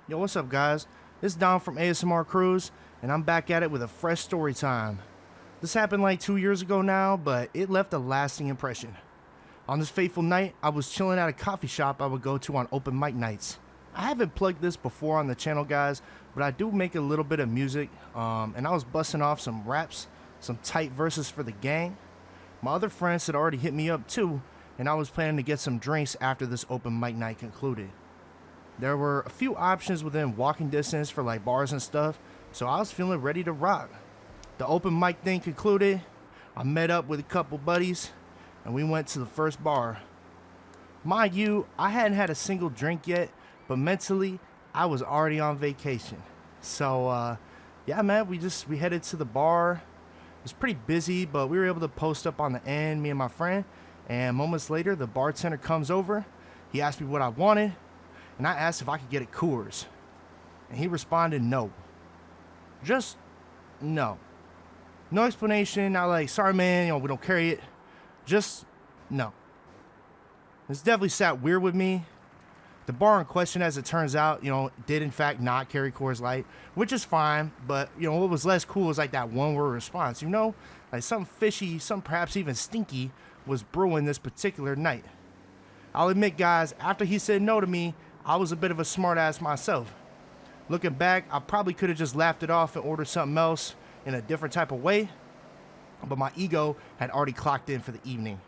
Yo, what's up, guys? It's Dom from ASMR Cruise, and I'm back at it with a fresh story time. This happened like 2 years ago now, but it left a lasting impression. On this fateful night, I was chilling at a coffee shop I would go to on open mic nights. I haven't plugged this before on the channel, guys, but I do make a little bit of music, and I was busting off some raps, some tight verses for the gang. My other friends had already hit me up too, and I was planning to get some drinks after this open mic night concluded. There were a few options within walking distance for like bars and stuff, so I was feeling ready to rock. The open mic thing concluded, I met up with a couple buddies, and we went to the first bar. Mind you, I hadn't had a single drink yet, but mentally, I was already on vacation. So, yeah, man, we headed to the bar. It was pretty busy, but we were able to post up on the end, me and my friend, and moments later, the bartender comes over. He asked me what I wanted, and I asked if I could get a Coors. And he responded, no. Just no. No explanation, not like, sorry man, we don't carry it. Just no. This definitely sat weird with me. The bar in question, as it turns out, did in fact not carry Coors Light, which is fine, but, what was less cool was like that one-word response, like something fishy, something perhaps even stinky was brewing this particular night. I'll admit, guys, after he said no to me, I was a bit of a smartass myself. Looking back, I probably could have just laughed it off and ordered something else in a different type of way, but my ego had already clocked in for the evening.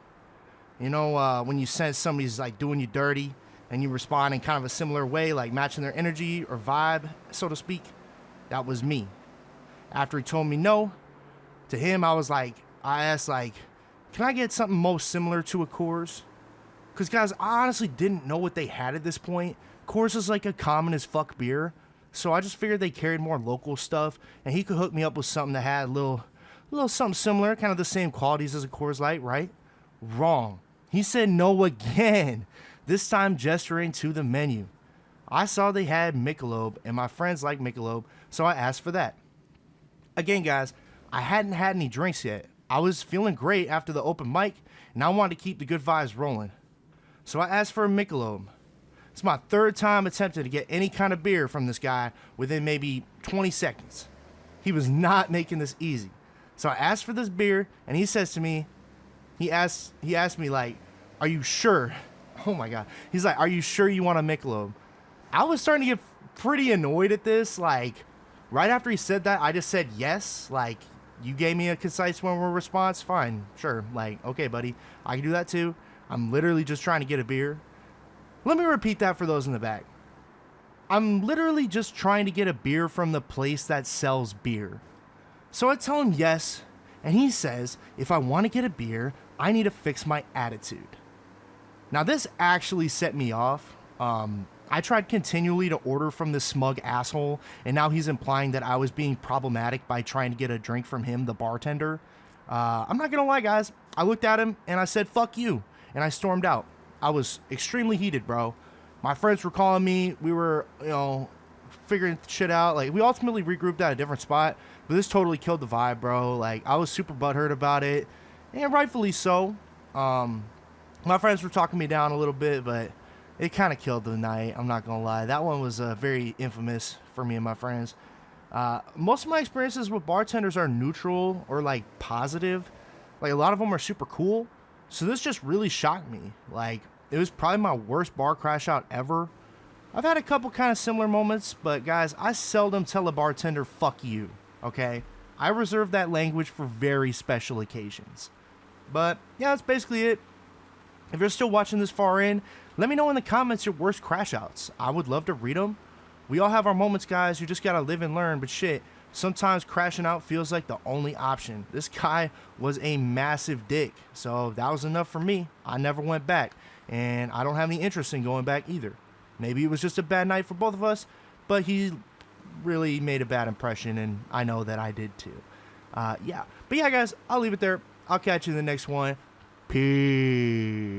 When you sense somebody's like doing you dirty and you respond in kind of a similar way, like matching their energy or vibe, so to speak, that was me. After he told me no, to him, I asked, can I get something most similar to a Coors? Because, guys, I honestly didn't know what they had at this point. Coors is like a common as fuck beer, so I just figured they carried more local stuff, and he could hook me up with something that had a little something similar, kind of the same qualities as a Coors Light, right? Wrong. He said no again, this time gesturing to the menu. I saw they had Michelob, and my friends like Michelob, so I asked for that. Again, guys, I hadn't had any drinks yet. I was feeling great after the open mic, and I wanted to keep the good vibes rolling. So I asked for a Michelob. It's my third time attempting to get any kind of beer from this guy within maybe 20 seconds. He was not making this easy. So I asked for this beer, and he says to me, he asked me like, are you sure? Oh my God. He's like, are you sure you want a Michelob? I was starting to get pretty annoyed at this. Like, right after he said that, I just said yes. Like, you gave me a concise one-word response. Fine, sure. Like, okay, buddy, I can do that too. I'm literally just trying to get a beer. Let me repeat that for those in the back. I'm literally just trying to get a beer from the place that sells beer. So I tell him yes, and he says if I want to get a beer, I need to fix my attitude. Now this actually set me off. I tried continually to order from this smug asshole, and now he's implying that I was being problematic by trying to get a drink from him, the bartender. I'm not gonna lie, guys. I looked at him and I said, fuck you. And I stormed out. I was extremely heated, bro. My friends were calling me. We were, figuring shit out. Like, we ultimately regrouped at a different spot, but this totally killed the vibe, bro. Like, I was super butthurt about it, and rightfully so. My friends were talking me down a little bit, but it kind of killed the night. I'm not gonna lie. That one was very infamous for me and my friends. Most of my experiences with bartenders are neutral or like positive. Like, a lot of them are super cool. So this just really shocked me. Like, it was probably my worst bar crash out ever. I've had a couple kind of similar moments, but guys, I seldom tell a bartender, fuck you, okay? I reserve that language for very special occasions. But yeah, that's basically it. If you're still watching this far in, let me know in the comments your worst crash outs. I would love to read them. We all have our moments, guys. You just gotta live and learn, but shit, sometimes crashing out feels like the only option. This guy was a massive dick, so that was enough for me. I never went back, and I don't have any interest in going back either. Maybe it was just a bad night for both of us, but he really made a bad impression, and I know that I did too. Yeah. But yeah, guys, I'll leave it there. I'll catch you in the next one. Peace.